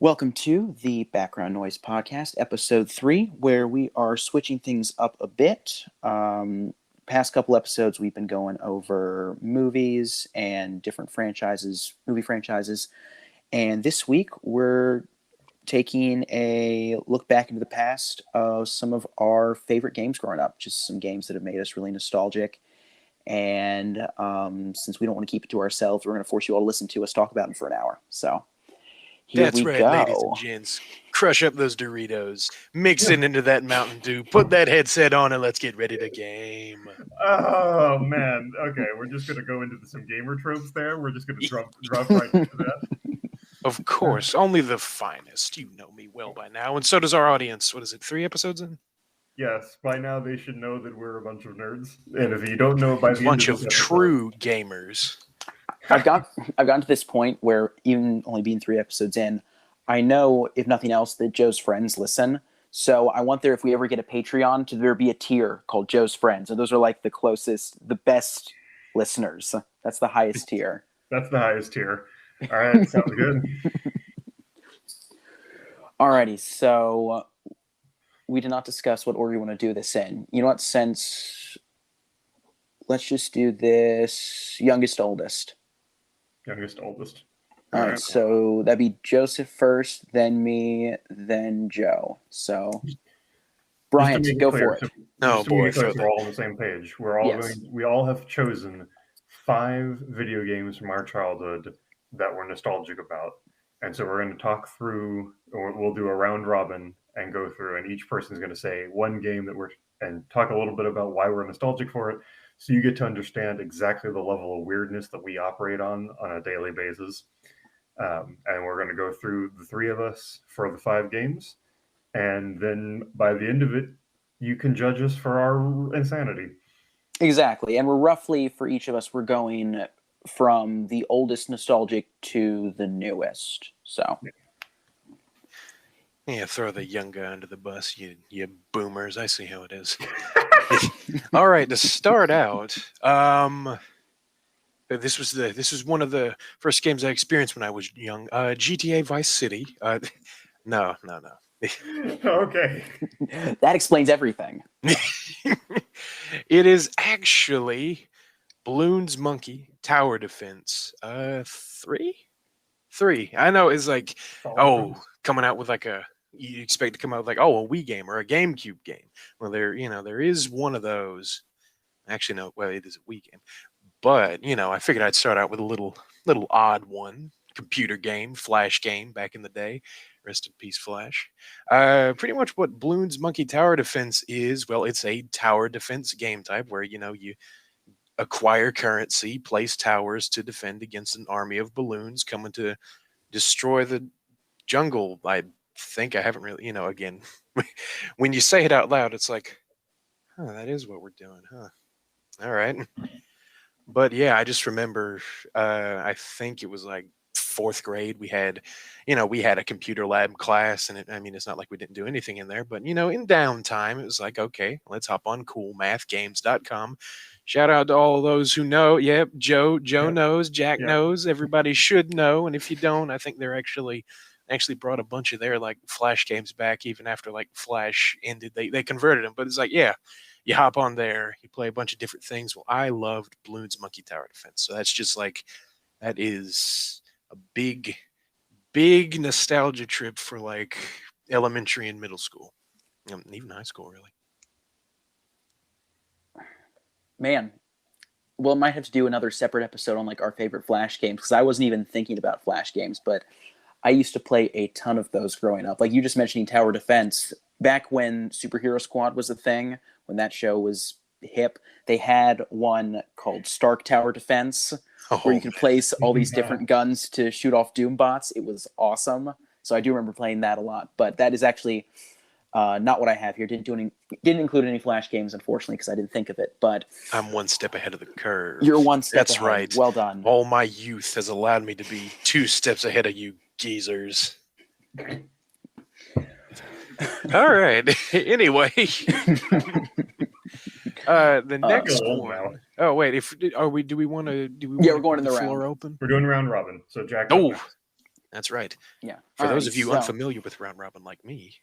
Welcome to the Background Noise Podcast, Episode 3, where we are switching things up a bit. Past couple episodes, we've been going over movies and different movie franchises. And this week, we're taking a look back into the past of some of our favorite games growing up, just some games that have made us really nostalgic. And since we don't want to keep it to ourselves, we're going to force you all to listen to us talk about them for an hour. So here That's we right, go. ladies and gents. Crush up those Doritos, mix it into that Mountain Dew, put that headset on, and let's get ready to game. Oh man, okay, we're just gonna go into some gamer tropes there. We're just gonna drop right into that. Of course, only the finest. You know me well by now, and so does our audience. What is it, 3 episodes in? Yes, by now they should know that we're a bunch of nerds, and if you don't know by the Bunch end of of this true gamers. I've gotten to this point where even only being 3 episodes in, I know, if nothing else, that Joe's friends listen. So I want there, if we ever get a Patreon, to there be a tier called Joe's Friends. And those are like the closest, the best listeners. That's the highest tier. That's the highest tier. All right, sounds good. Alrighty, so we did not discuss what order you want to do this in. You know what? Let's just do this youngest, oldest. Youngest, oldest. All right, so that'd be Joseph first, then me, then Joe. So, Bryant, go for it. Oh boy, we're all on the same page. We all have chosen 5 video games from our childhood that we're nostalgic about, and so we're going to talk through, or we'll do a round robin and go through, and each person's going to say one game and talk a little bit about why we're nostalgic for it. So you get to understand exactly the level of weirdness that we operate on a daily basis. And we're going to go through the 3 of us for the 5 games. And then by the end of it, you can judge us for our insanity. Exactly. And we're roughly, for each of us, we're going from the oldest nostalgic to the newest. So. Yeah, throw the young guy under the bus, you boomers. I see how it is. All right, to start out, this was one of the first games I experienced when I was young. GTA Vice City. No. Okay. That explains everything. It is actually Bloons Monkey Tower Defense. 3? I know it's like, coming out with like you expect to come out with like, a Wii game or a GameCube game. Well, there is one of those. Actually, no, well, it is a Wii game. But, I figured I'd start out with a little odd one. Computer game, Flash game back in the day. Rest in peace, Flash. Pretty much what Bloons Monkey Tower Defense is, well, it's a tower defense game type where, you acquire currency, place towers to defend against an army of balloons coming to destroy the jungle. I think I haven't really, again, when you say it out loud, it's like, that is what we're doing, huh? All right. But yeah, I just remember, I think it was like 4th grade. We had a computer lab class, and it's not like we didn't do anything in there, but in downtime, it was like, okay, let's hop on coolmathgames.com. Shout out to all those who know. Yep, Joe knows, Jack knows, everybody should know. And if you don't, I think they're actually brought a bunch of their like Flash games back even after like Flash ended. They converted them, but it's like, yeah, you hop on there, you play a bunch of different things. Well, I loved Bloons Monkey Tower Defense. So that's just like, that is a big nostalgia trip for like elementary and middle school, and even high school, really. Man, well, might have to do another separate episode on like our favorite Flash games, because I wasn't even thinking about Flash games, but I used to play a ton of those growing up. Like you just mentioning tower defense, back when Superhero Squad was a thing, when that show was hip, they had one called Stark Tower Defense, where you could place all these different guns to shoot off Doom bots. It was awesome. So I do remember playing that a lot. But that is actually not what I have here. Didn't include any Flash games, unfortunately, because I didn't think of it. But I'm one step ahead of the curve. You're one step That's ahead. Right. Well done. All my youth has allowed me to be 2 steps ahead of you geezers. All right. Anyway, the next one. Oh wait, do we want to? Yeah, we're going in the floor round. open. We're doing round robin. So Jack. Oh, That's right. Yeah. For All those right, of you so- unfamiliar with round robin like me.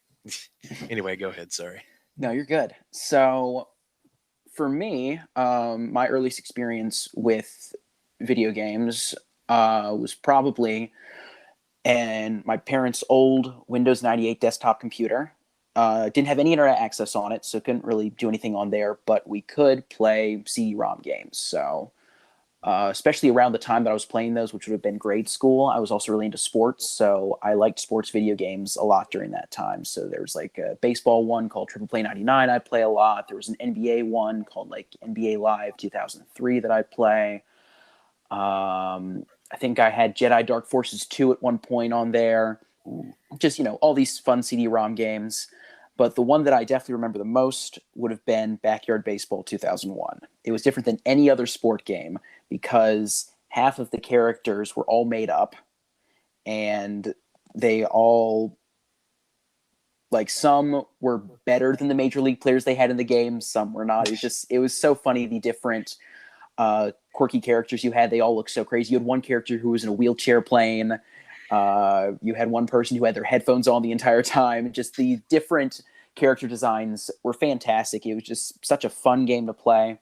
Anyway, go ahead. Sorry. No, you're good. So, for me, my earliest experience with video games was probably in my parents' old Windows 98 desktop computer. Didn't have any internet access on it, so couldn't really do anything on there, but we could play CD-ROM games. So, especially around the time that I was playing those, which would have been grade school, I was also really into sports, so I liked sports video games a lot during that time. So there was like a baseball one called Triple Play 99 I'd play a lot. There was an NBA one called like NBA Live 2003 that I'd play. I think I had Jedi Dark Forces 2 at one point on there. Just, all these fun CD-ROM games. But the one that I definitely remember the most would have been Backyard Baseball 2001. It was different than any other sport game because half of the characters were all made up, and they all, like, some were better than the major league players they had in the game, some were not. It was so funny, the different quirky characters you had. They all looked so crazy. You had one character who was in a wheelchair playing. You had one person who had their headphones on the entire time. Just the different character designs were fantastic. It was just such a fun game to play.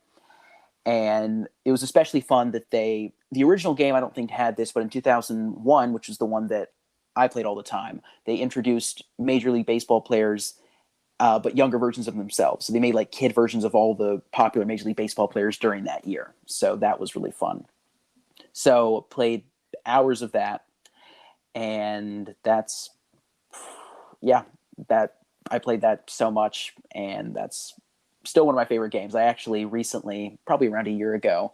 And it was especially fun that the original game I don't think had this, but in 2001, which was the one that I played all the time, they introduced Major League Baseball players, but younger versions of themselves. So they made like kid versions of all the popular Major League Baseball players during that year. So that was really fun. So played hours of that. And that's, I played that so much, and that's still one of my favorite games. I actually recently, probably around a year ago,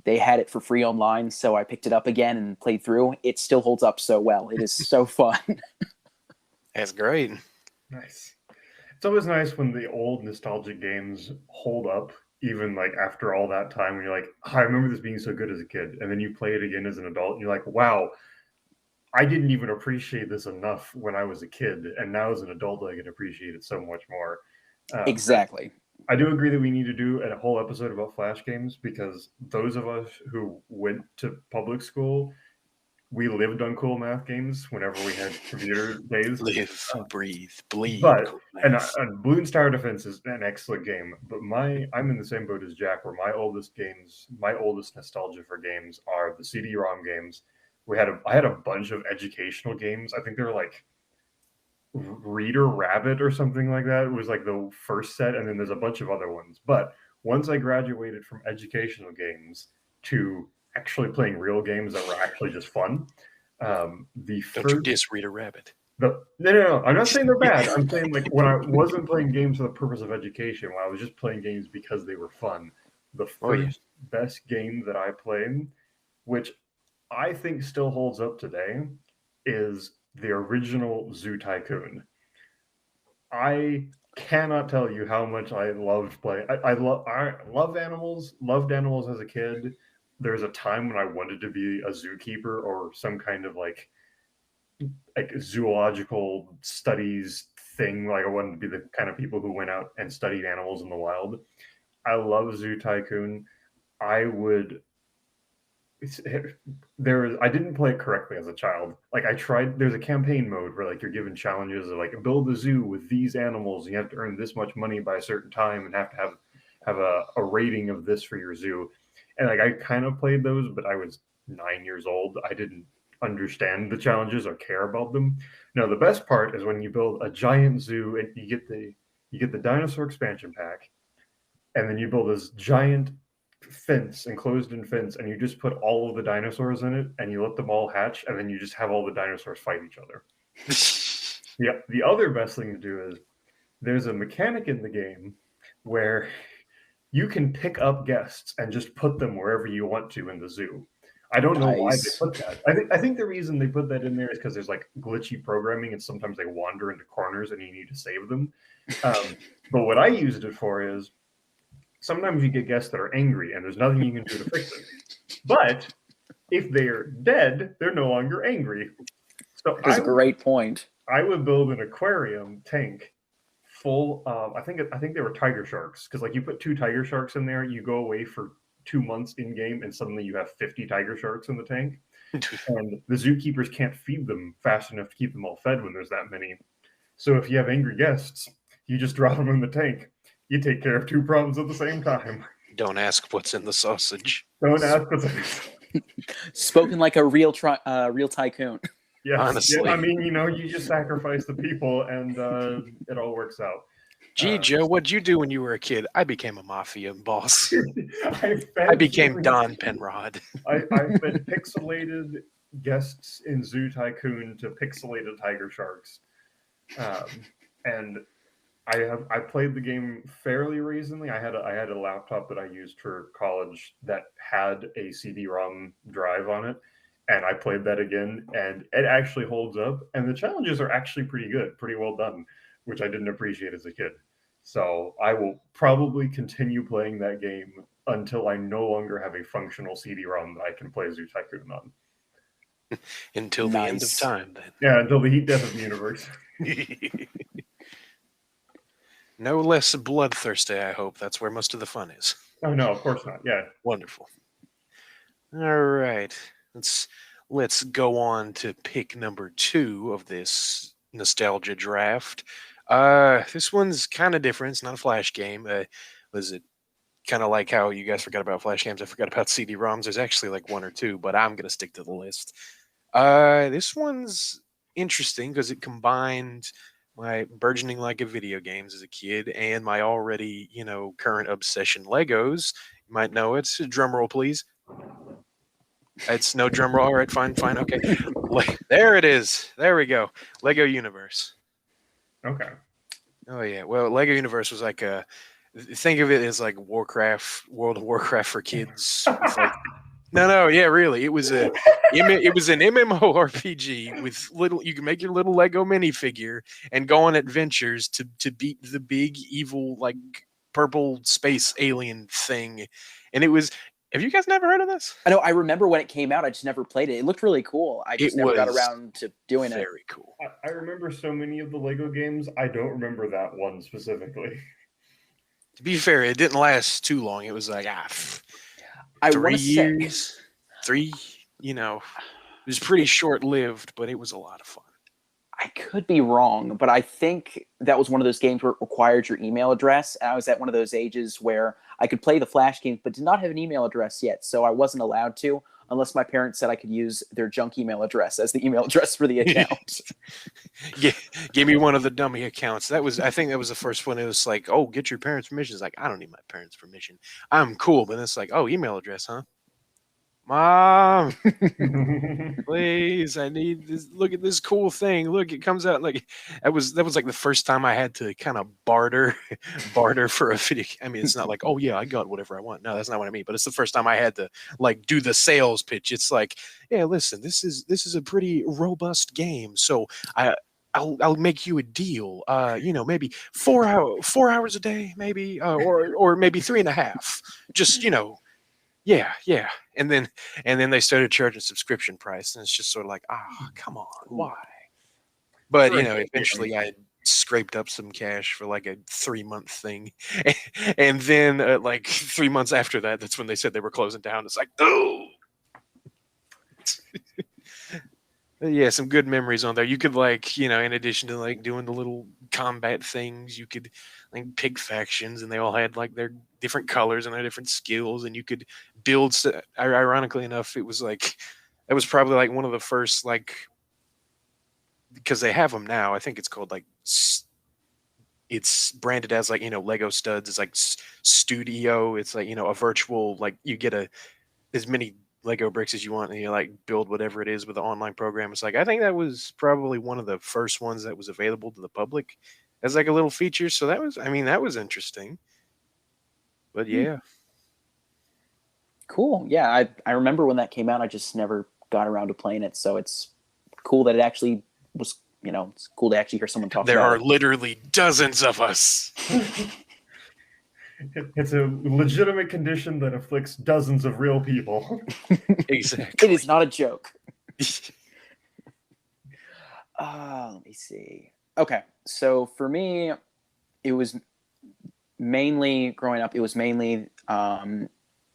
they had it for free online, so I picked it up again and played through. It still holds up so well. It is so fun. That's great. Nice. It's always nice when the old nostalgic games hold up, even like after all that time, when you're like, I remember this being so good as a kid. And then you play it again as an adult, and you're like, wow, I didn't even appreciate this enough when I was a kid, and now as an adult, I can appreciate it so much more. Exactly. I do agree that we need to do a whole episode about Flash games, because those of us who went to public school, we lived on cool math games whenever we had computer days. Live, breathe, bleed. But and Bloons Tower Defense is an excellent game. But I'm in the same boat as Jack, where my oldest nostalgia for games are the CD-ROM games. I had a bunch of educational games. I think they were like Reader Rabbit or something like that. It was like the first set, and then there's a bunch of other ones. But once I graduated from educational games to actually playing real games that were actually just fun, Don't you diss Reader Rabbit. No. I'm not saying they're bad. I'm saying, like, when I wasn't playing games for the purpose of education, when I was just playing games because they were fun, the first best game that I played, which I think still holds up today, is the original Zoo Tycoon. I cannot tell you how much I loved playing. I love animals. Loved animals as a kid. There's a time when I wanted to be a zookeeper or some kind of like zoological studies thing. Like, I wanted to be the kind of people who went out and studied animals in the wild. I love Zoo Tycoon. I didn't play it correctly as a child. Like, I tried. There's a campaign mode where like you're given challenges of like build a zoo with these animals. And you have to earn this much money by a certain time and have to have a rating of this for your zoo. And like, I kind of played those, but I was 9 years old. I didn't understand the challenges or care about them. No, the best part is when you build a giant zoo and you get the dinosaur expansion pack, and then you build this giant fence, enclosed-in fence, and you just put all of the dinosaurs in it, and you let them all hatch, and then you just have all the dinosaurs fight each other. Yeah, the other best thing to do is there's a mechanic in the game where you can pick up guests and just put them wherever you want to in the zoo. I don't know why they put that. I think the reason they put that in there is because there's like glitchy programming, and sometimes they wander into corners and you need to save them. But what I used it for is sometimes you get guests that are angry and there's nothing you can do to fix it. But if they're dead, they're no longer angry. So that's a great point. I would build an aquarium tank full of, I think they were tiger sharks, because like you put 2 tiger sharks in there, you go away for 2 months in game, and suddenly you have 50 tiger sharks in the tank. And the zookeepers can't feed them fast enough to keep them all fed when there's that many. So if you have angry guests, you just drop them in the tank. You take care of two problems at the same time. Don't ask what's in the sausage. Don't ask what's in Spoken like a real tycoon. Yes. Honestly. Yeah, I mean, you just sacrifice the people and it all works out. Gee, Joe, what'd you do when you were a kid? I became a mafia boss. I became Don Penrod. I fed pixelated guests in Zoo Tycoon to pixelated tiger sharks. And I played the game fairly recently. I had a laptop that I used for college that had a CD-ROM drive on it, and I played that again, and it actually holds up. And the challenges are actually pretty good, pretty well done, which I didn't appreciate as a kid. So I will probably continue playing that game until I no longer have a functional CD-ROM that I can play Zoo Tycoon on. Until the end of time, then. Yeah, until the heat death of the universe. No less bloodthirsty, I hope. That's where most of the fun is. Oh, no, of course not. Yeah. Wonderful. All right. Let's go on to pick number 2 of this nostalgia draft. This one's kind of different. It's not a Flash game. Was it kind of like how you guys forgot about Flash games? I forgot about CD-ROMs. There's actually like 1 or 2, but I'm going to stick to the list. This one's interesting because it combined my burgeoning like of video games as a kid and my already, current obsession Legos. You might know it. Drum roll, please. It's no drum roll. All right, fine. Okay. There it is. There we go. Lego Universe. Okay. Oh, yeah. Well, Lego Universe was like think of it as like World of Warcraft for kids. No, yeah, really. It was an MMORPG with you can make your little Lego minifigure and go on adventures to beat the big evil like purple space alien thing. And it was, have you guys never heard of this? I know, I remember when it came out, I just never played it. It looked really cool. I just never got around to doing it. Very cool. I remember so many of the Lego games. I don't remember that one specifically. To be fair, it didn't last too long. It was like 3 years. It was pretty short-lived, but it was a lot of fun. I could be wrong, but I think that was one of those games where it required your email address. And I was at one of those ages where I could play the Flash games, but did not have an email address yet. So I wasn't allowed to, unless my parents said I could use their junk email address as the email address for the account. Give me one of the dummy accounts. I think that was the first one. It was like, oh, get your parents' permission. It's like, I don't need my parents' permission. I'm cool. But it's like, oh, email address, huh? Mom, please, I need this. Look at this cool thing. Look, it comes out like that was like the first time I had to kind of barter for a video. I mean, it's not like, oh yeah, I got whatever I want. No, that's not what I mean. But it's the first time I had to like do the sales pitch. It's like, yeah, listen, this is a pretty robust game. So I'll make you a deal. Maybe 4 hours a day, maybe, or maybe 3.5. Just Yeah. And then they started charging subscription price, and it's just sort of like, come on, why? But eventually I scraped up some cash for like a 3-month thing, and then like 3 months after that, that's when they said they were closing down. It's like, oh. Yeah, some good memories on there. You could in addition to like doing the little combat things, you could like pick factions, and they all had like their different colors and their different skills, and you could build. Ironically enough, it was like that was probably like one of the first because they have them now. I think it's called like it's branded as like Lego Studs. It's like Studio. It's like a virtual like you get as many Lego bricks as you want, and you like build whatever it is with the online program. It's like I think that was probably one of the first ones that was available to the public as like a little feature. So that was interesting. But yeah. Cool. Yeah, I remember when that came out. I just never got around to playing it. So it's cool that it actually was. It's cool to actually hear someone talk. There about are it. Literally dozens of us. It's a legitimate condition that afflicts dozens of real people. Exactly. It is not a joke. Let me see. Okay, so for me, it was mainly growing up. It was mainly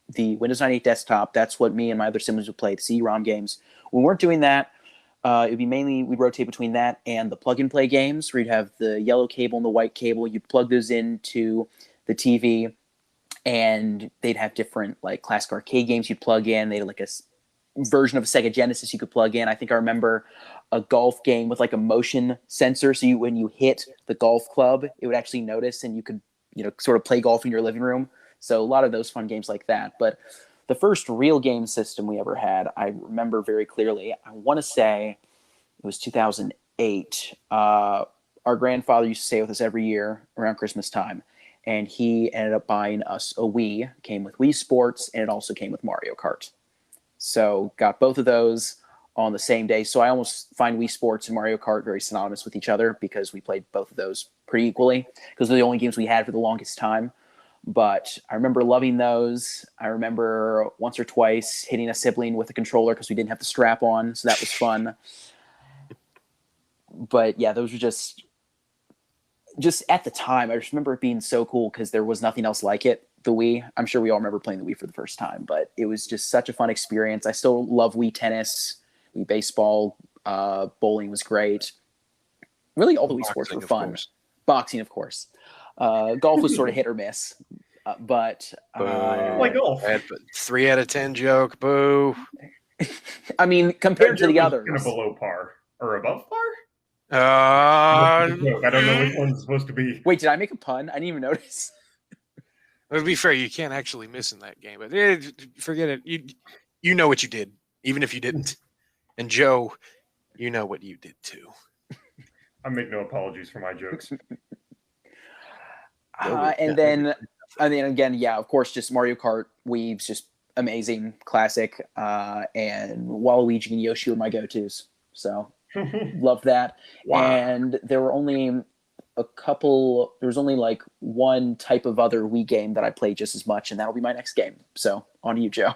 the Windows 98 desktop. That's what me and my other siblings would play, the CD-ROM games. When we weren't doing that, it would be mainly, we'd rotate between that and the plug-and-play games, where you'd have the yellow cable and the white cable. You'd plug those into the TV, and they'd have different like classic arcade games you'd plug in. They had like a version of a Sega Genesis you could plug in. I think I remember a golf game with like a motion sensor, so when you hit the golf club, it would actually notice, and you could sort of play golf in your living room. So a lot of those fun games like that. But the first real game system we ever had, I remember very clearly. I want to say it was 2008. Our grandfather used to stay with us every year around Christmas time, and he ended up buying us a Wii. It came with Wii Sports, and it also came with Mario Kart. So got both of those on the same day. So I almost find Wii Sports and Mario Kart very synonymous with each other, because we played both of those pretty equally, because they're the only games we had for the longest time. But I remember loving those. I remember once or twice hitting a sibling with a controller because we didn't have the strap on, so that was fun. But yeah, those were just at the time, I just remember it being so cool because there was nothing else like it. The Wii, I'm sure we all remember playing the Wii for the first time, but it was just such a fun experience. I still love Wii Tennis, Wii Baseball, bowling was great. Really, all the Wii sports were fun. Boxing, of course. Golf was sort of hit or miss, but like golf. 3 out of 10 joke. Boo. I mean, compared to the others, kind of below par or above par. I don't know which one's supposed to be. Wait, did I make a pun? I didn't even notice. To be fair, you can't actually miss in that game, but forget it. You know what you did, even if you didn't. And Joe, you know what you did too. I make no apologies for my jokes. And then again, yeah, of course, just Mario Kart, Wii's just amazing, classic. And Waluigi and Yoshi were my go-tos. So loved that. Wow. And there were only like one type of other Wii game that I played just as much, and that'll be my next game. So on to you, Joe.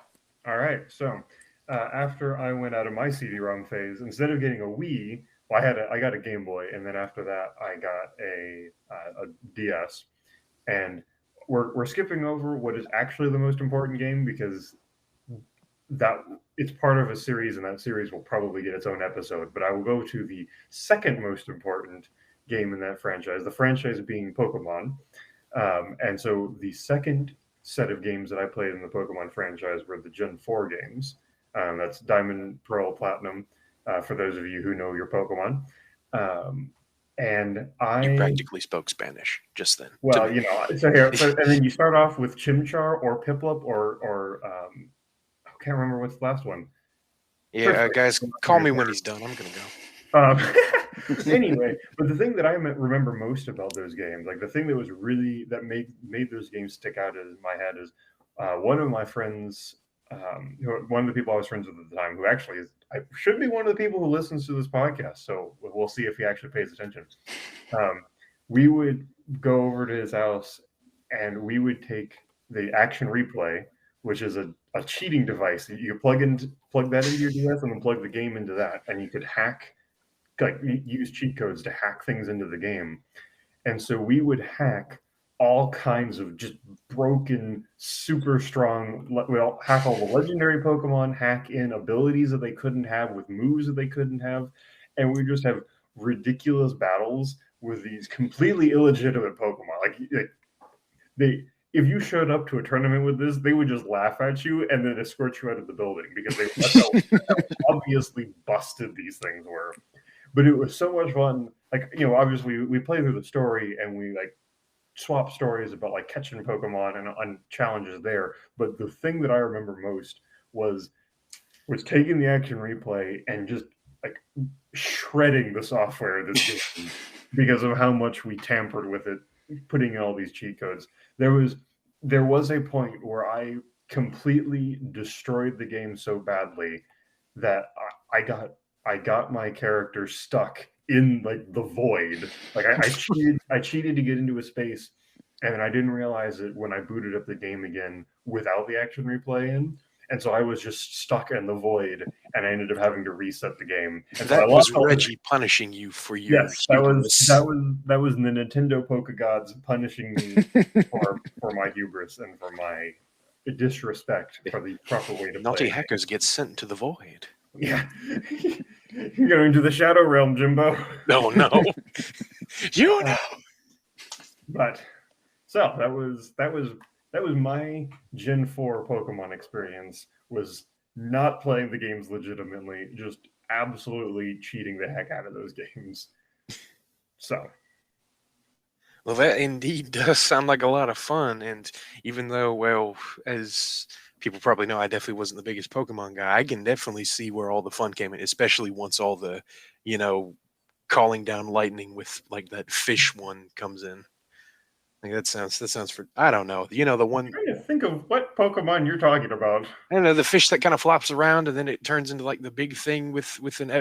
All right. So after I went out of my CD-ROM phase, instead of getting a Wii, well, I got a Game Boy, and then after that, I got a DS. And we're skipping over what is actually the most important game, because that it's part of a series, and that series will probably get its own episode. But I will go to the second most important game in that franchise, the franchise being Pokemon. And so the second set of games that I played in the Pokemon franchise were the Gen 4 games. That's Diamond, Pearl, Platinum, for those of you who know your Pokemon. And you practically spoke Spanish just then. Well, and then you start off with Chimchar or Piplup or I can't remember what's the last one. Yeah, guys, call me when he's done. I'm gonna go. Anyway, but the thing that I remember most about those games, like the thing that was really that made those games stick out in my head, is one of my friends, one of the people I was friends with at the time, who actually should be one of the people who listens to this podcast. So we'll see if he actually pays attention. We would go over to his house, and we would take the Action Replay, which is a cheating device. You plug that into your DS and then plug the game into that, and you could use cheat codes to hack things into the game. And so we would hack all kinds of just broken, super strong. We'll hack all the legendary Pokemon, hack in abilities that they couldn't have with moves that they couldn't have, and we just have ridiculous battles with these completely illegitimate Pokemon. If you showed up to a tournament with this, they would just laugh at you and then escort you out of the building, because they how obviously busted these things were. But it was so much fun. Obviously we play through the story, and we swap stories about catching Pokemon and on challenges there. But the thing that I remember most was taking the Action Replay and just shredding the software because of how much we tampered with it, putting in all these cheat codes. There was a point where I completely destroyed the game so badly that I got my character stuck in the void. I cheated to get into a space, and then I didn't realize it when I booted up the game again without the Action Replay in. And so I was just stuck in the void, and I ended up having to reset the game. And that was Reggie punishing you for your hubris. That was the Nintendo Pokegods punishing me for my hubris and for my disrespect for the proper way to Naughty play. hackers get sent to the void. Yeah. You're going to the Shadow Realm, Jimbo. No, no. You know. But so that was my Gen 4 Pokemon experience, was not playing the games legitimately, just absolutely cheating the heck out of those games. So Well, that indeed does sound like a lot of fun. And even though, well, as people probably know, I definitely wasn't the biggest Pokemon guy, I can definitely see where all the fun came in, especially once all the, calling down lightning with like that fish one comes in. Like that sounds for, I don't know. The one, I'm trying to think of what Pokemon you're talking about. I don't know, the fish that kind of flops around and then it turns into like the big thing with an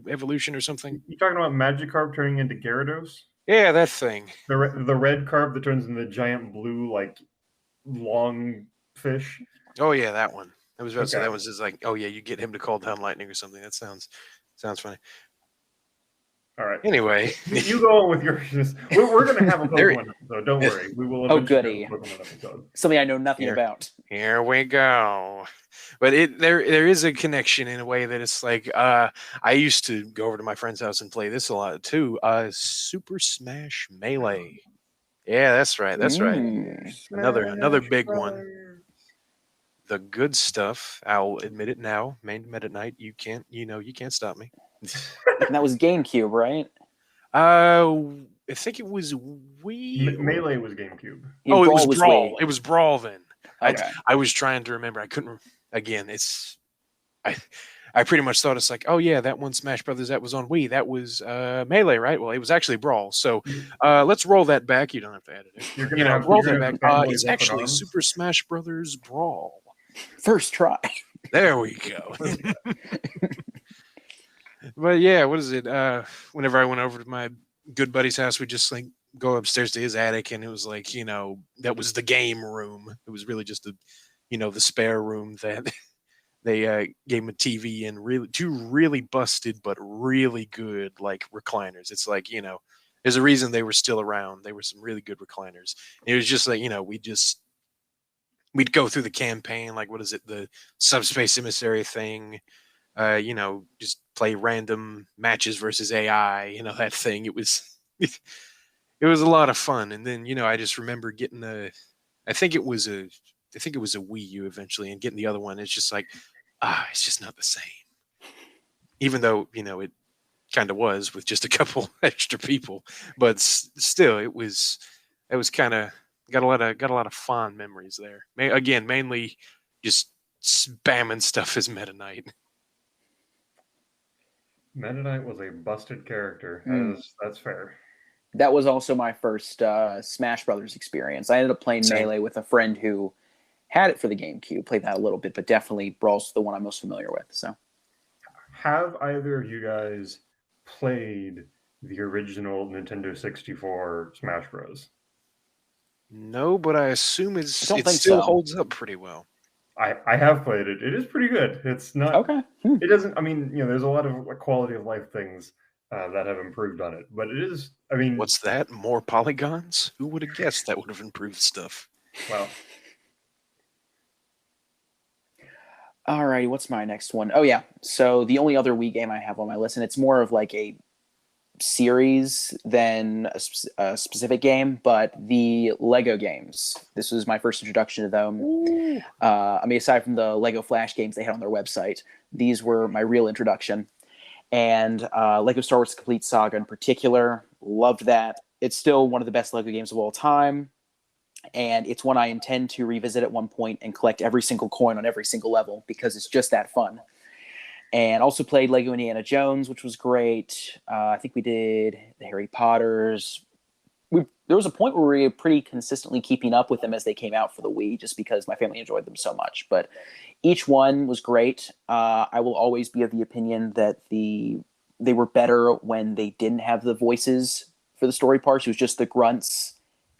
evolution or something. You talking about Magikarp turning into Gyarados? Yeah, that thing. The red carp that turns into the giant blue, like, long fish. Oh yeah, that one. I was about to say Okay. that was just like, oh yeah, you get him to call down lightning or something. That sounds funny. All right. Anyway, You go on with yours. We're going to have a Pokemon episode. Don't worry. We will eventually goody. have a Pokemon episode. Something I know nothing about. Here we go. But there is a connection in a way that it's like I used to go over to my friend's house and play this a lot too. Super Smash Melee. Yeah, that's right. That's right. Another big one. The good stuff. I'll admit it now. Main Meta Knight, you can't stop me. And that was GameCube, right? I think it was Wii. Melee was GameCube. Oh, it was Brawl Brawl. Wii. It was Brawl then. Okay. I was trying to remember. I couldn't. Again, I pretty much thought it's like, oh yeah, that one Smash Brothers that was on Wii, that was Melee, right? Well, it was actually Brawl. So let's roll that back. You don't have to edit it. Roll that back. It's actually Super Smash Brothers Brawl. First try. There we go. But yeah, what is it? Whenever I went over to my good buddy's house, we just like go upstairs to his attic, and it was like, that was the game room. It was really just the spare room that they gave him a TV and two really busted but really good like recliners. It's like, there's a reason they were still around. They were some really good recliners. It was just like, we'd go through the campaign, like, what is it, the Subspace Emissary thing, just play random matches versus AI, that thing. It was a lot of fun. And then, I just remember getting I think it was a Wii U eventually, and getting the other one. It's just like, it's just not the same. Even though, it kind of was with just a couple extra people, but still it was kind of got a lot of fond memories there. Again, mainly just spamming stuff as Meta Knight. Meta Knight was a busted character. That's fair. That was also my first Smash Brothers experience. I ended up playing Melee with a friend who had it for the GameCube. Played that a little bit, but definitely Brawl's the one I'm most familiar with. So, have either of you guys played the original Nintendo 64 Smash Bros? No, but I assume it still holds up pretty well. I have played it. It is pretty good. It's not okay. It doesn't. I mean, there's a lot of quality of life things that have improved on it, but it is. I mean, what's that? More polygons? Who would have guessed that would have improved stuff? Well. Alrighty, what's my next one? Oh yeah, so the only other Wii game I have on my list, and it's more of like a series than a specific game, but the Lego games. This was my first introduction to them. Aside from the Lego Flash games they had on their website, these were my real introduction. And Lego Star Wars Complete Saga in particular, loved that. It's still one of the best Lego games of all time. And it's one I intend to revisit at one point and collect every single coin on every single level because it's just that fun. And also played Lego Indiana Jones, which was great. I think we did the Harry Potters. There was a point where we were pretty consistently keeping up with them as they came out for the Wii, just because my family enjoyed them so much. But each one was great. I will always be of the opinion that they were better when they didn't have the voices for the story parts. It was just the grunts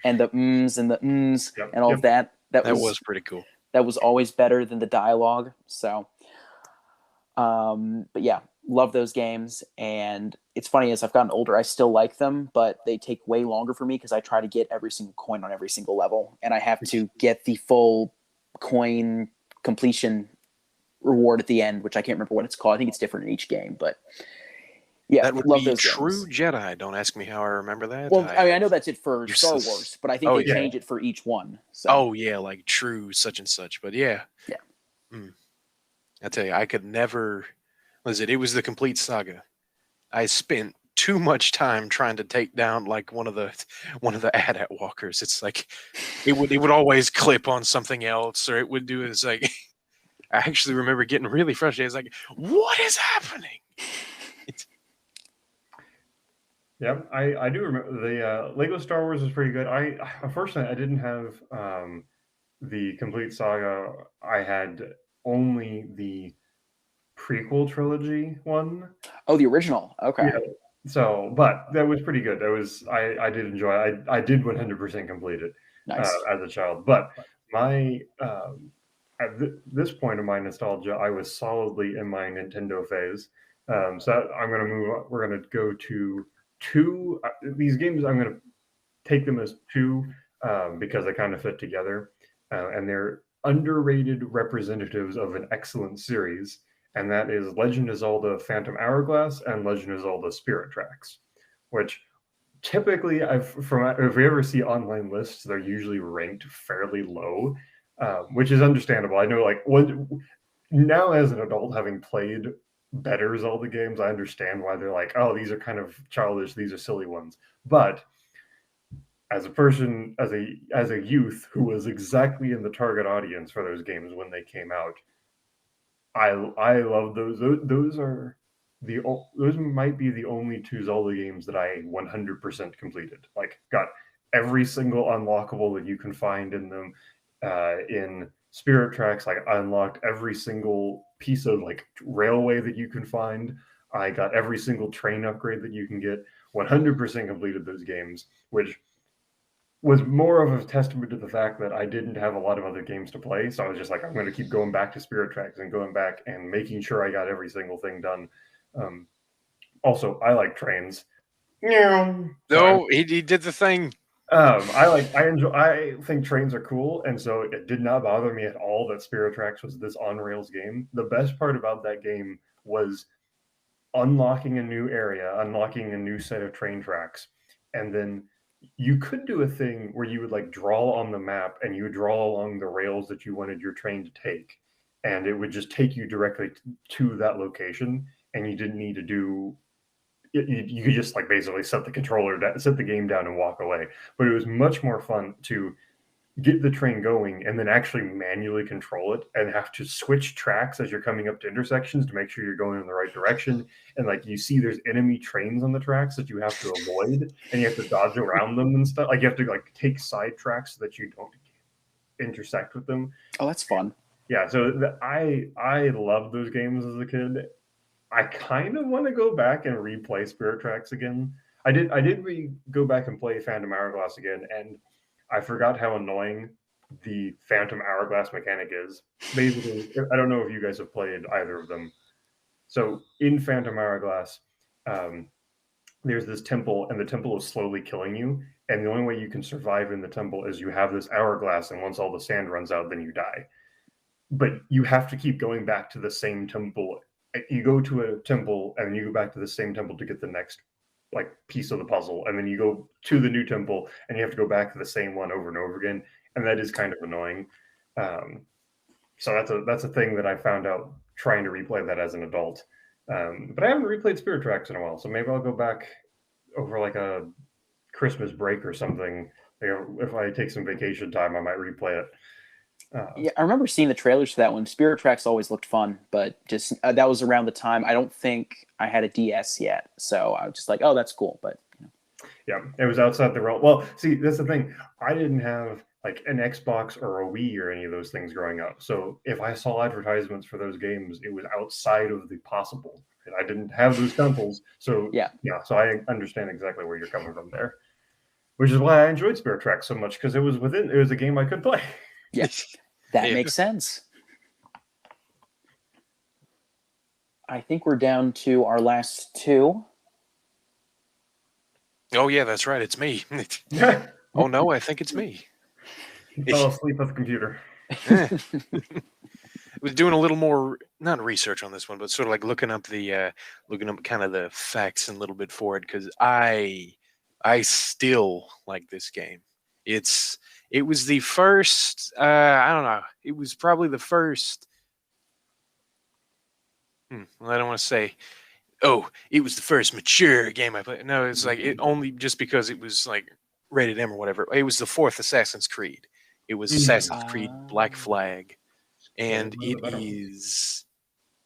and the ums and the ums and all of that. That was pretty cool. That was always better than the dialogue. So, but yeah, love those games. And it's funny, as I've gotten older, I still like them, but they take way longer for me because I try to get every single coin on every single level, and I have to get the full coin completion reward at the end, which I can't remember what it's called. I think it's different in each game, but yeah, That would love be those True games. Jedi. Don't ask me how I remember that. Well, I mean, I know that's it for You're Star so- Wars, but I think Oh, they yeah. change it for each one. So Oh yeah, like True such and such. But yeah. Yeah. I tell you, I could never. Was it? It was the complete saga. I spent too much time trying to take down like one of the AT-AT walkers. It's like it would always clip on something else, or it would do. It's like I actually remember getting really frustrated. It's like, what is happening? Yeah, I do remember the Lego Star Wars is pretty good. Unfortunately I didn't have the complete saga. I had only the prequel trilogy one. Oh, the original. Okay. Yeah. So, but that was pretty good. That was I did enjoy it. I did 100% complete it Nice. as a child. But my this point of my nostalgia, I was solidly in my Nintendo phase. So I'm gonna move on. We're gonna go to two these games. I'm gonna take them as two because they kind of fit together, and they're underrated representatives of an excellent series, and that is Legend of Zelda Phantom Hourglass and Legend of Zelda Spirit Tracks, which typically if we ever see online lists, they're usually ranked fairly low, which is understandable. I know, like, now as an adult, having played better Zelda games, I understand why they're like, oh, these are kind of childish, these are silly ones. But as a person, as a youth who was exactly in the target audience for those games when they came out, I love those. Those might be the only two Zelda games that I 100% completed. Like, got every single unlockable that you can find in them. In Spirit Tracks, like, I unlocked every single piece of like railway that you can find. I got every single train upgrade that you can get. 100% completed those games, which was more of a testament to the fact that I didn't have a lot of other games to play. So I was just like, I'm going to keep going back to Spirit Tracks and going back and making sure I got every single thing done. Also, I like trains. No, he did the thing. I think trains are cool, and so it did not bother me at all that Spirit Tracks was this on rails game. The best part about that game was unlocking a new area, unlocking a new set of train tracks, and then you could do a thing where you would like draw on the map and you would draw along the rails that you wanted your train to take, and it would just take you directly to that location, and you didn't need to do you could just like basically set the game down and walk away. But it was much more fun to get the train going and then actually manually control it and have to switch tracks as you're coming up to intersections to make sure you're going in the right direction. And like, you see there's enemy trains on the tracks that you have to avoid, and you have to dodge around them and stuff. Like, you have to like take side tracks so that you don't intersect with them. Oh, that's fun. Yeah, so I loved those games as a kid. I kind of want to go back and replay Spirit Tracks again. I did go back and play Phantom Hourglass again, and I forgot how annoying the Phantom Hourglass mechanic is. Basically, I don't know if you guys have played either of them. So in Phantom Hourglass, there's this temple, and the temple is slowly killing you. And the only way you can survive in the temple is you have this hourglass, and once all the sand runs out, then you die. But you have to keep going back to the same temple. You go to a temple, and then you go back to the same temple to get the next like piece of the puzzle, and then you go to the new temple and you have to go back to the same one over and over again, and that is kind of annoying. So that's a thing that I found out trying to replay that as an adult. But I haven't replayed Spirit Tracks in a while, so maybe I'll go back over like a Christmas break or something. If I take some vacation time, I might replay it. Yeah, I remember seeing the trailers for that one. Spirit Tracks always looked fun, but just that was around the time I don't think I had a DS yet, so I was just like, "Oh, that's cool." But yeah, it was outside the realm. Well, see, that's the thing. I didn't have like an Xbox or a Wii or any of those things growing up. So if I saw advertisements for those games, it was outside of the possible. And I didn't have those consoles, so yeah. So I understand exactly where you're coming from there, which is why I enjoyed Spirit Tracks so much, because it was a game I could play. Yeah. That makes sense. I think we're down to our last two. Oh, yeah, that's right. It's me. Oh, no, I think it's me. He fell asleep at the computer. Eh. Was doing a little more, not research on this one, but sort of like looking up kind of the facts and a little bit for it, because I still like this game. It was the first, I don't know, it was probably the first. Well, I don't want to say, oh, it was the first mature game I played. No, it's like it only just because it was like rated M or whatever. It was the fourth Assassin's Creed. It was Assassin's Creed Black Flag, and it is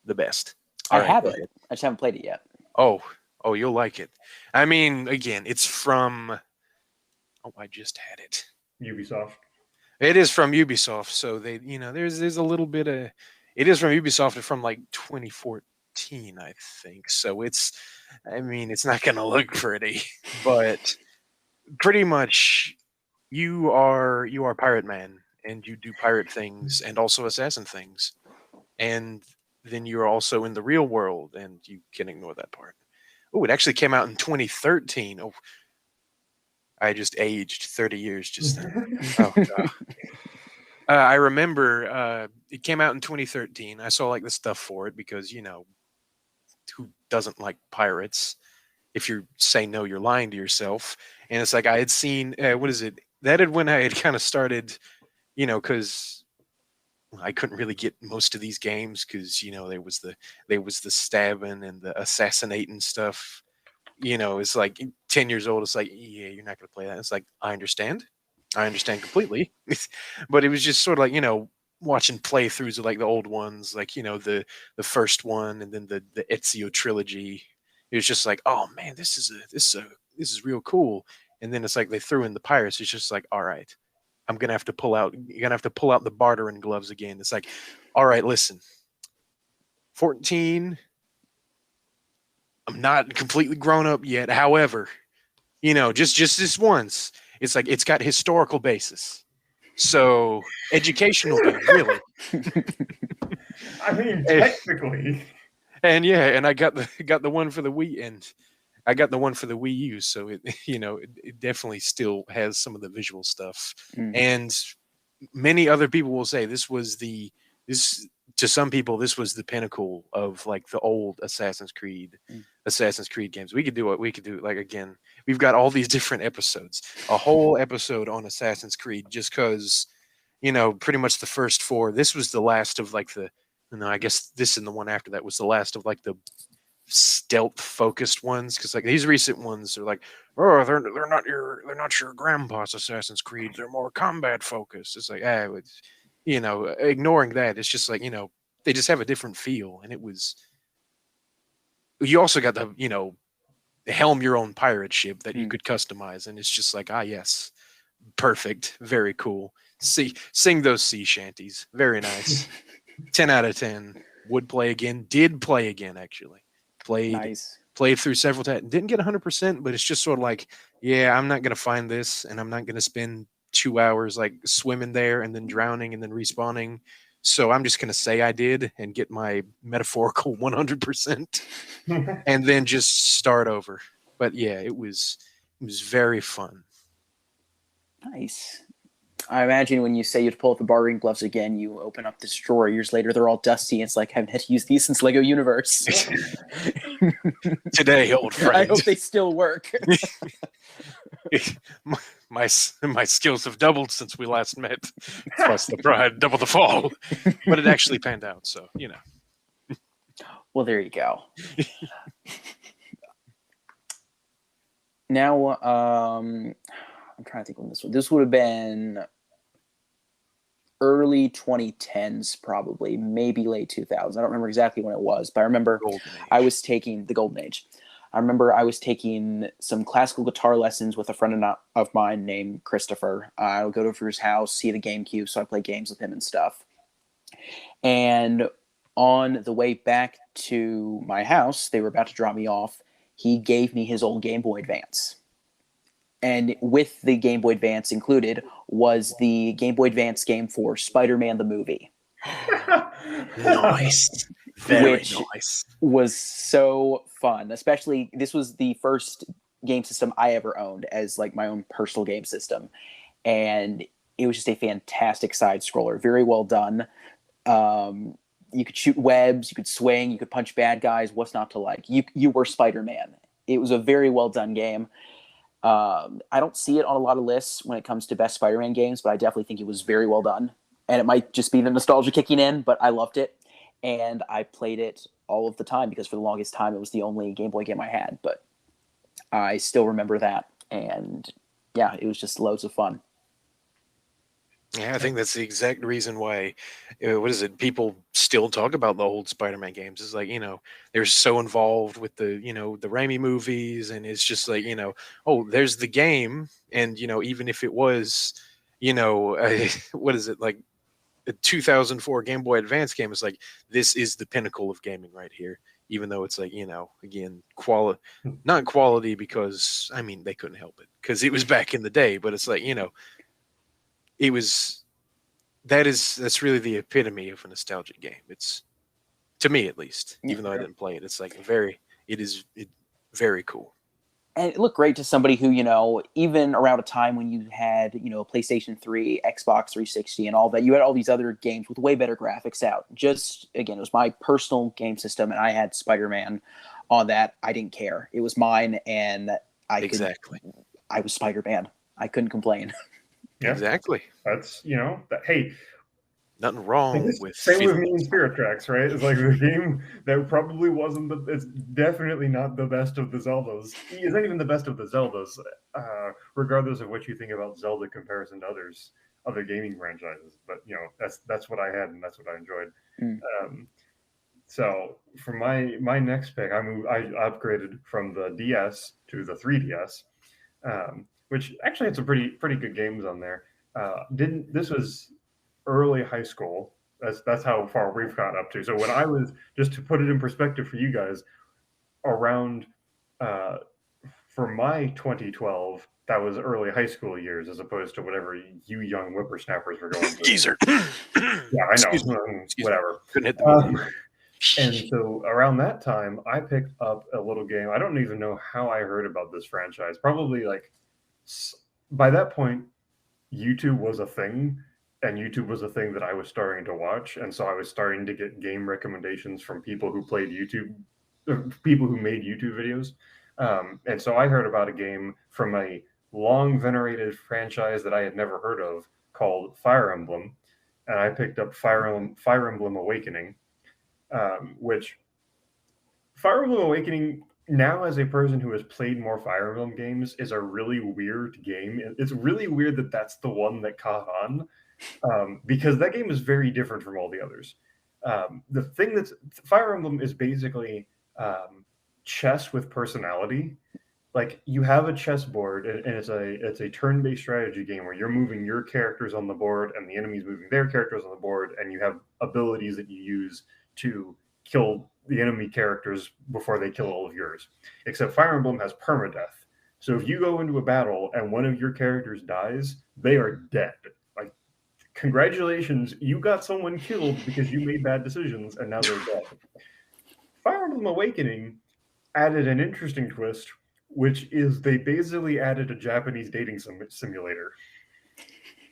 the best. I have it. I just haven't played it yet. Oh, you'll like it. I mean, again, it's from. Oh, I just had it. Ubisoft. It is from Ubisoft, so they, there's a little bit of. It is from Ubisoft from like 2014, I think. So it's not going to look pretty, but pretty much you are Pirate Man, and you do pirate things and also assassin things, and then you're also in the real world, and you can ignore that part. Oh, it actually came out in 2013. Oh, I just aged 30 years just then. Oh, God. I remember it came out in 2013. I saw like the stuff for it because, who doesn't like pirates? If you say no, you're lying to yourself. And it's like I had seen, what is it? That had when I had kind of started, because I couldn't really get most of these games because, there was the stabbing and the assassinating stuff. It's like 10 years old. It's like, yeah, you're not going to play that. It's like, I understand completely. But it was just sort of like, watching playthroughs of like the old ones, like, the first one and then the Ezio trilogy. It was just like, oh man, this is real cool. And then it's like they threw in the pirates. It's just like, all right, you're gonna have to pull out the bartering gloves again. It's like, all right, listen, 14. I'm not completely grown up yet. However, just this once. It's like it's got historical basis. So educational game, really. I mean, technically. And I got the one for the Wii, and I got the one for the Wii U, so it it definitely still has some of the visual stuff. And many other people will say this to some people this was the pinnacle of like the old Assassin's Creed games. We could do what we could do. Like, again, we've got all these different episodes, a whole episode on Assassin's Creed, just because pretty much the first four. This was the last of like the. I guess this and the one after that was the last of like the stealth focused ones, because like these recent ones are like, oh, they're not your grandpa's Assassin's Creed. They're more combat focused. It's like, ignoring that, it's just like, they just have a different feel. And it was, you also got the, helm your own pirate ship that you could customize. And it's just like, yes, perfect. Very cool. Sing those sea shanties. Very nice. 10 out of 10. Would play again. Did play again, actually. Played through several times. Didn't get 100%, but it's just sort of like, yeah, I'm not going to find this, and I'm not going to spend 2 hours like swimming there and then drowning and then respawning. So I'm just going to say I did and get my metaphorical 100% and then just start over. But yeah, it was very fun. Nice. I imagine when you say you'd pull out the bartering gloves again, you open up this drawer. Years later, they're all dusty. It's like, I haven't had to use these since Lego Universe. Today, old friend. I hope they still work. my skills have doubled since we last met. Plus the bride, double the fall. But it actually panned out, so, Well, there you go. Now, I'm trying to think when this would have been early 2010s, probably, maybe late 2000s. I don't remember exactly when it was, but I remember I was taking the Golden Age. I remember I was taking some classical guitar lessons with a friend of mine named Christopher. I would go to his house, see the GameCube, so I play games with him and stuff. And on the way back to my house, they were about to drop me off. He gave me his old Game Boy Advance. And with the Game Boy Advance included was the Game Boy Advance game for Spider-Man the movie. Nice. Very nice. Was so fun. Especially, this was the first game system I ever owned as like my own personal game system. And it was just a fantastic side scroller, very well done. You could shoot webs, you could swing, you could punch bad guys. What's not to like? You were Spider-Man. It was a very well done game. I don't see it on a lot of lists when it comes to best Spider-Man games, but I definitely think it was very well done. And it might just be the nostalgia kicking in, but I loved it. And I played it all of the time because for the longest time it was the only Game Boy game I had. But I still remember that. And yeah, it was just loads of fun. Yeah, I think that's the exact reason why, what is it? People still talk about the old Spider-Man games. It's like, they're so involved with the, the Raimi movies, and it's just like, oh, there's the game, and even if it was, what is it, like a 2004 Game Boy Advance game, it's like, this is the pinnacle of gaming right here. Even though it's like, again, not quality because I mean they couldn't help it because it was back in the day, but it's like, it was that's really the epitome of a nostalgic game. It's, to me at least, even though I didn't play it, it's like very cool. And it looked great to somebody who, even around a time when you had, PlayStation 3, Xbox 360 and all that, you had all these other games with way better graphics out. Just, again, it was my personal game system and I had Spider-Man on that. I didn't care. It was mine and I was Spider-Man. I couldn't complain. Yeah, exactly. That's hey, nothing wrong with same with me in Spirit Tracks, right? It's like the game that probably wasn't it's definitely not the best of the Zeldas. It's not even the best of the Zeldas, regardless of what you think about Zelda comparison to other gaming franchises. But that's what I had and that's what I enjoyed. So for my next pick, I upgraded from the DS to the 3DS. Which actually had some pretty good games on there. This was early high school. That's how far we've got up to. So when I was, just to put it in perspective for you guys, around for my 2012, that was early high school years as opposed to whatever you young whippersnappers were going through. Geezer. Yeah, I know. Whatever. Couldn't hit the and so around that time, I picked up a little game. I don't even know how I heard about this franchise. Probably like, by that point, YouTube was a thing, and YouTube was a thing that I was starting to watch, and so I was starting to get game recommendations from people who played YouTube, people who made YouTube videos, and so I heard about a game from a long venerated franchise that I had never heard of called Fire Emblem, and I picked up Fire Emblem Awakening, which Fire Emblem Awakening, now as a person who has played more Fire Emblem games, is a really weird game. It's really weird that that's the one that caught on, because that game is very different from all the others. The thing that's Fire Emblem is basically chess with personality. Like, you have a chessboard, and it's a turn-based strategy game where you're moving your characters on the board, and the enemy's moving their characters on the board, and you have abilities that you use to kill the enemy characters before they kill all of yours. Except Fire Emblem has permadeath. So if you go into a battle and one of your characters dies, they are dead. Like, congratulations, you got someone killed because you made bad decisions, and now they're dead. Fire Emblem Awakening added an interesting twist, which is they basically added a Japanese dating simulator.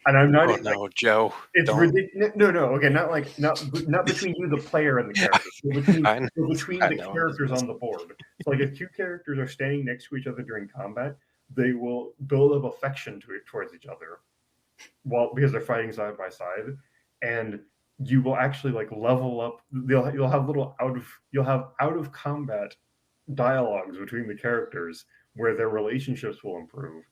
And I'm not. No, Joe. It's ridiculous. No. Okay, not between you, the player, and the characters. Between the characters on the board. So, like, if two characters are standing next to each other during combat, they will build up affection towards each other, because they're fighting side by side, and you will actually like level up. You'll have out of combat dialogues between the characters where their relationships will improve,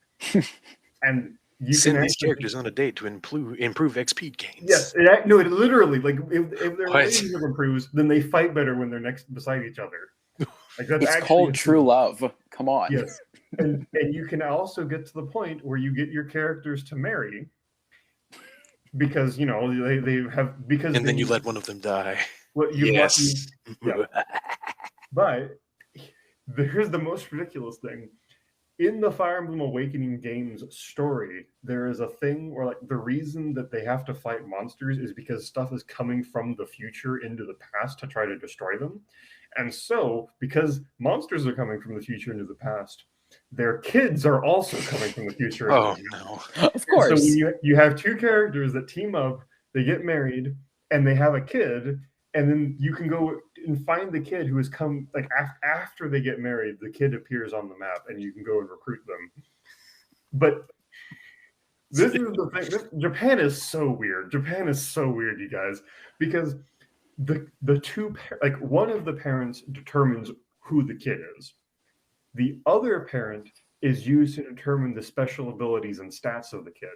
and you send these characters on a date to improve XP gains. Yes, it literally, like, if their relationship improves, then they fight better when they're next beside each other. Like, it's called true love. Come on. Yes, and you can also get to the point where you get your characters to marry, because they have and then you let one of them die. Yes. But here's the most ridiculous thing. In the Fire Emblem Awakening game's story, there is a thing where, like, the reason that they have to fight monsters is because stuff is coming from the future into the past to try to destroy them. And so, because monsters are coming from the future into the past, their kids are also coming from the future. Oh no! Of course. So when you have two characters that team up, they get married, and they have a kid, and then you can go and find the kid who has come like after they get married. The kid appears on the map, and you can go and recruit them. But this is the thing. Japan is so weird. Japan is so weird, you guys, because the two like one of the parents determines who the kid is. The other parent is used to determine the special abilities and stats of the kid.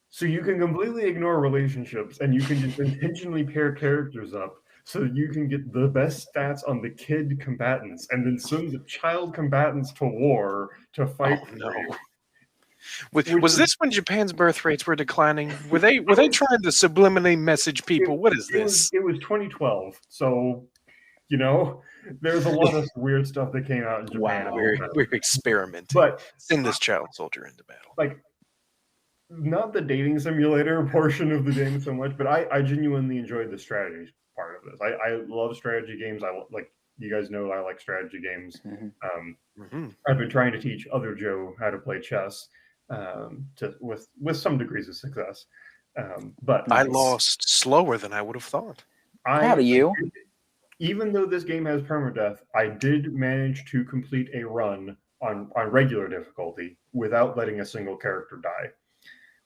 So you can completely ignore relationships and you can just intentionally pair characters up so that you can get the best stats on the kid combatants and then send the child combatants to war to fight. Oh, no. Was this when Japan's birth rates were declining? Were they trying to subliminally message people? What is this? It was 2012, so you know there's a lot of weird stuff that came out in Japan. Wow, we're experimenting. But send this child soldier into battle. Like, not the dating simulator portion of the game so much, but I genuinely enjoyed the strategy part of this. I love strategy games. I like you guys know I like strategy games. I've been trying to teach other Joe how to play chess. With some degrees of success, but I lost slower than I would have thought. How do you? Even though this game has permadeath, I did manage to complete a run on regular difficulty without letting a single character die,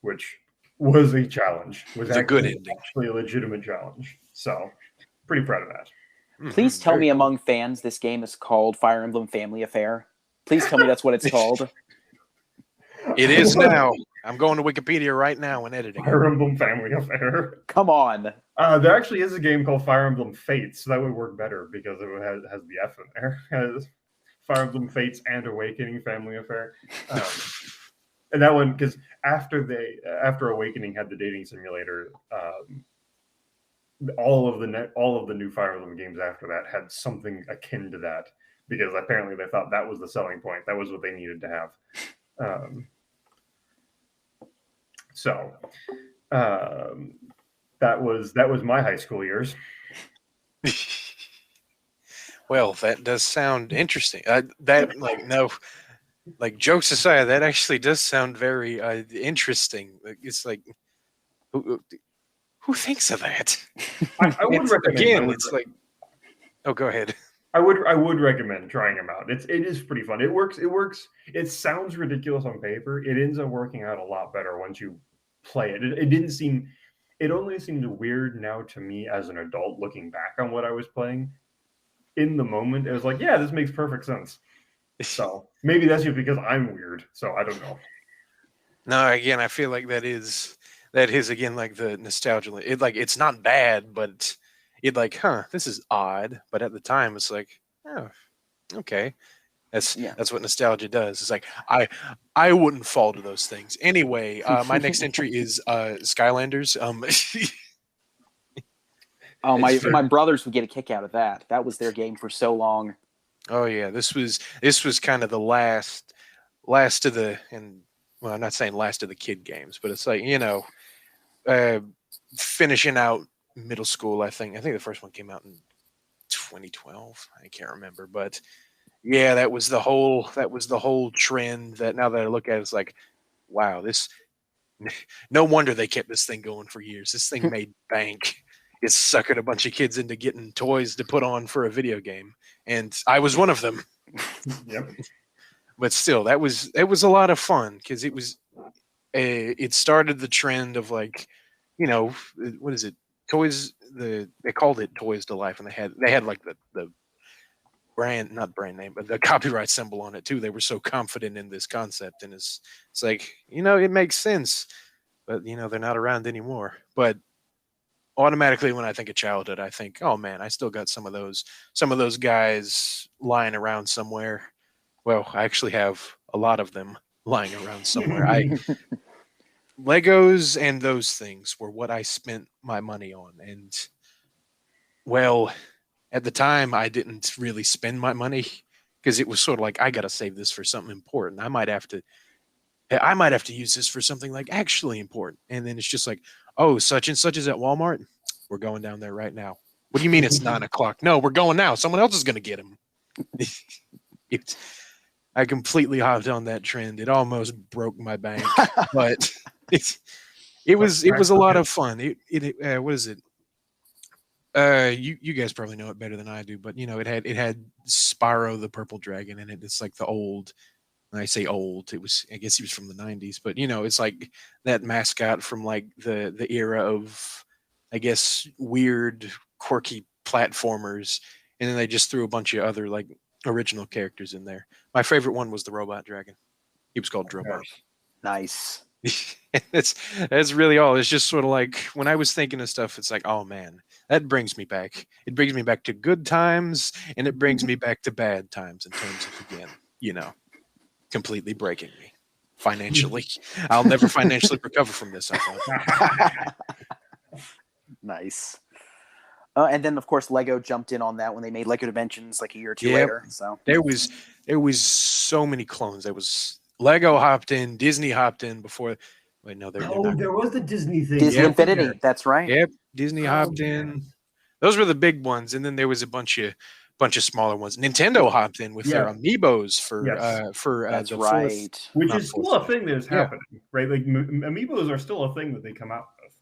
which was a challenge. Was a good ending. Actually, a legitimate challenge. So, pretty proud of that. Please tell me, among fans, this game is called Fire Emblem Family Affair. Please tell me that's what it's called. It is now. I'm going to Wikipedia right now and editing. Fire Emblem Family Affair. Come on. There actually is a game called Fire Emblem Fates, so that would work better because it has the F in there. It has Fire Emblem Fates and Awakening Family Affair. And that one, because after Awakening had the dating simulator, all of the new Fire Emblem games after that had something akin to that because apparently they thought that was the selling point. That was what they needed to have. So that was my high school years. Well, that does sound interesting. Jokes aside, that actually does sound very interesting. It's like, who thinks of that? I would recommend. Again, it's like, oh, go ahead. I would recommend trying them out. It is pretty fun. It works. It sounds ridiculous on paper. It ends up working out a lot better once you play it. It only seemed weird now to me as an adult looking back on what I was playing. In the moment, it was like, yeah, this makes perfect sense. So maybe that's just because I'm weird. So I don't know. No, again, I feel like that is again like the nostalgia. It's not bad, but this is odd. But at the time, it's like, oh, okay. That's what nostalgia does. It's like I wouldn't fall to those things. Anyway, my next entry is Skylanders. Oh, my brothers would get a kick out of that. That was their game for so long. Oh yeah, this was kind of the last of the, and well, I'm not saying last of the kid games, but it's like, finishing out middle school. I think the first one came out in 2012. I can't remember, but yeah, that was the whole trend. That now that I look at it, it's like, wow, no wonder they kept this thing going for years. This thing made bank. It suckered a bunch of kids into getting toys to put on for a video game, and I was one of them. Yep. But still, it was a lot of fun because it started the trend of like, what is it? Toys. They called it Toys to Life, and they had like the not brand name, but the copyright symbol on it too. They were so confident in this concept, and it's like, it makes sense, but they're not around anymore. But automatically when I think of childhood, I think, oh man, I still got some of those guys lying around somewhere. Well, I actually have a lot of them lying around somewhere. Legos and those things were what I spent my money on. And well, at the time I didn't really spend my money because it was sort of like, I got to save this for something important. I might have to use this for something like actually important. And then it's just like, oh, such and such is at Walmart. We're going down there right now. What do you mean it's 9 o'clock? No, we're going now. Someone else is going to get him. I completely hopped on that trend. It almost broke my bank, but it was a lot of fun. What is it? You guys probably know it better than I do, but it had Spyro the purple dragon in it. It's like the old. When I say old, I guess he was from the 90s, but it's like that mascot from like the era of, I guess, weird, quirky platformers, and then they just threw a bunch of other like original characters in there. My favorite one was the robot dragon. He was called Drobot. Nice. That's really all. It's just sort of like when I was thinking of stuff, it's like, oh man, that brings me back. It brings me back to good times, and it brings me back to bad times in terms of, again, completely breaking me financially. I'll never financially recover from this, I thought. Nice. And then, of course, Lego jumped in on that when they made Lego Dimensions like a year or two later. So there was so many clones. There was Lego hopped in, Disney hopped in before. Wait, no, there was the Disney thing. Disney Infinity. That's right. Yep, Disney hopped in. Those were the big ones, and then there was a bunch of smaller ones. Nintendo hopped in with their amiibos for that's the right. fourth, which is still a thing that is happening, right? Like amiibos are still a thing that they come out with.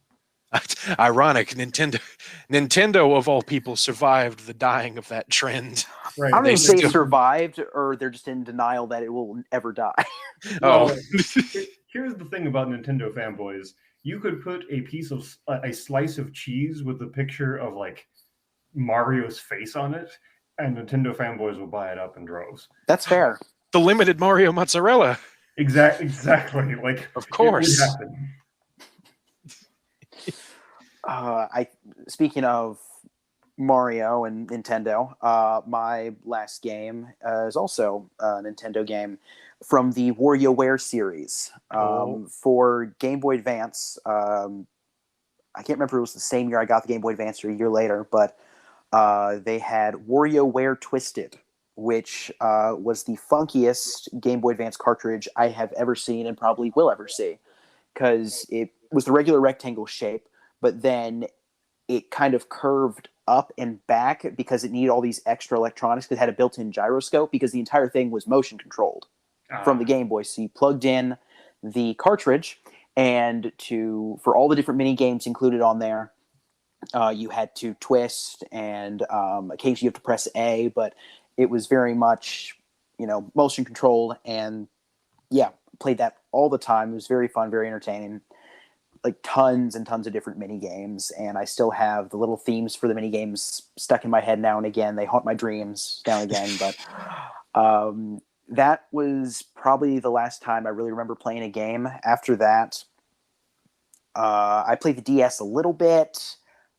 Ironic, Nintendo of all people survived the dying of that trend. Right. I don't know if they survived or they're just in denial that it will ever die. Oh, here's the thing about Nintendo fanboys: you could put a slice of cheese with a picture of like Mario's face on it, and Nintendo fanboys will buy it up in droves. That's fair. The limited Mario mozzarella. Exactly. Like, of course. It would happen. Speaking of Mario and Nintendo, my last game is also a Nintendo game from the WarioWare series for Game Boy Advance. I can't remember if it was the same year I got the Game Boy Advance or a year later, but they had WarioWare Twisted, which was the funkiest Game Boy Advance cartridge I have ever seen and probably will ever see, because it was the regular rectangle shape, but then it kind of curved up and back because it needed all these extra electronics. It had a built-in gyroscope because the entire thing was motion controlled from the Game Boy. So you plugged in the cartridge, and for all the different mini games included on there, you had to twist, and occasionally you have to press A, but it was very much, motion controlled, and played that all the time. It was very fun, very entertaining. Like tons and tons of different mini games, and I still have the little themes for the mini games stuck in my head now and again. They haunt my dreams now and again, but that was probably the last time I really remember playing a game. After that, I played the DS a little bit.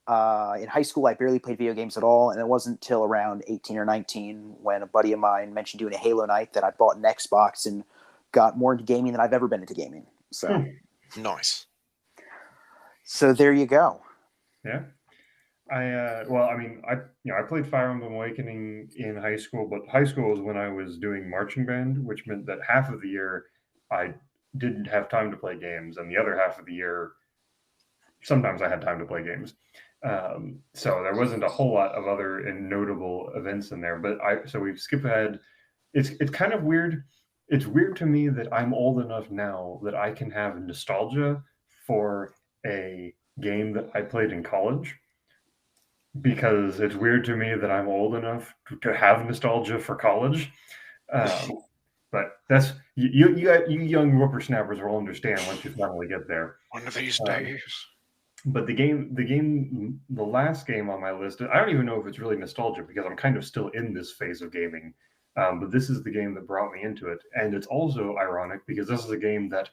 In high school, I barely played video games at all, and it wasn't until around 18 or 19 when a buddy of mine mentioned doing a Halo night that I bought an Xbox and got more into gaming than I've ever been into gaming. So nice. So there you go. Yeah. I played Fire Emblem Awakening in high school, but high school was when I was doing marching band, which meant that half of the year I didn't have time to play games, and the other half of the year, sometimes I had time to play games. So there wasn't a whole lot of other notable events in there. So we've skipped ahead. It's kind of weird. It's weird to me that I'm old enough now that I can have nostalgia for a game that I played in college, because it's weird to me that I'm old enough to have nostalgia for college. But that's you young whippersnappers will understand once you finally get there. One of these days. But the last game on my list, I don't even know if it's really nostalgia because I'm kind of still in this phase of gaming. But this is the game that brought me into it. And it's also ironic because this is a game that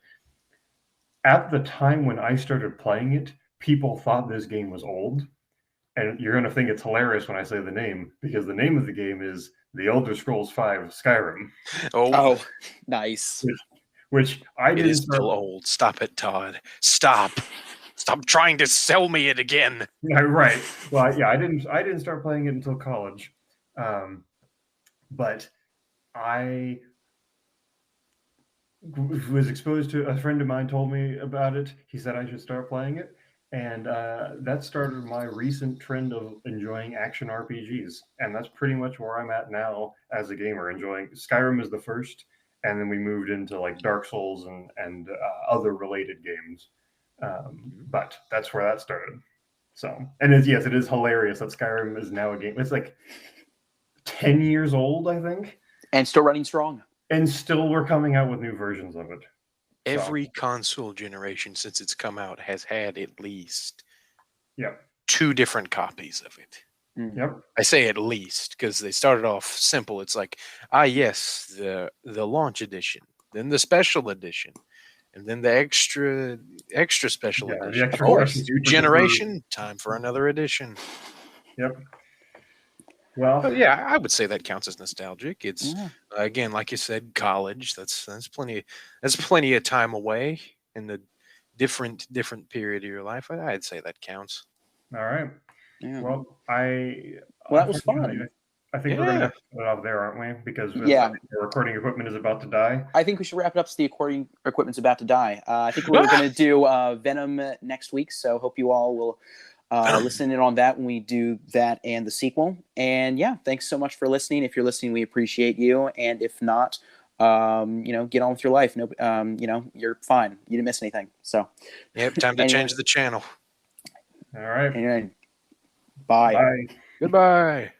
at the time when I started playing it, people thought this game was old. And you're going to think it's hilarious when I say the name, because the name of the game is The Elder Scrolls V Skyrim. Oh, nice. Which I didn't. It is still old. Stop it, Todd. Stop trying to sell me it again. Yeah, right. Well, yeah, I didn't start playing it until college. But I was exposed to, a friend of mine told me about it. He said I should start playing it. And that started my recent trend of enjoying action RPGs, and that's pretty much where I'm at now as a gamer. Enjoying Skyrim is the first, and then we moved into like Dark Souls and other related games. But that's where that started. So, and yes, it is hilarious that Skyrim is now a game. It's like 10 years old, I think, and still running strong. And still, we're coming out with new versions of it. Every console generation since it's come out has had at least Yep. 2 different copies of it. Yep. I say at least because they started off simple. It's like, yes, the launch edition, then the special edition, and then the extra special edition. The extra new generation, time for another edition. Yep. Well, yeah, I would say that counts as nostalgic. It's again, like you said, college. That's plenty. That's plenty of time away in the different period of your life. I'd say that counts. All right. Yeah. Well, that was fun. I think we're going to put it out there, aren't we? Because the recording equipment is about to die. I think we should wrap it up. So the recording equipment's about to die. I think we're going to do Venom next week. So hope you all will. Listen in on that when we do that and the sequel. And yeah, thanks so much for listening. If you're listening, we appreciate you. And if not, get on with your life. No, you're fine. You didn't miss anything. So, yep, time to change the channel. All right. Anyway, bye. Bye. Goodbye.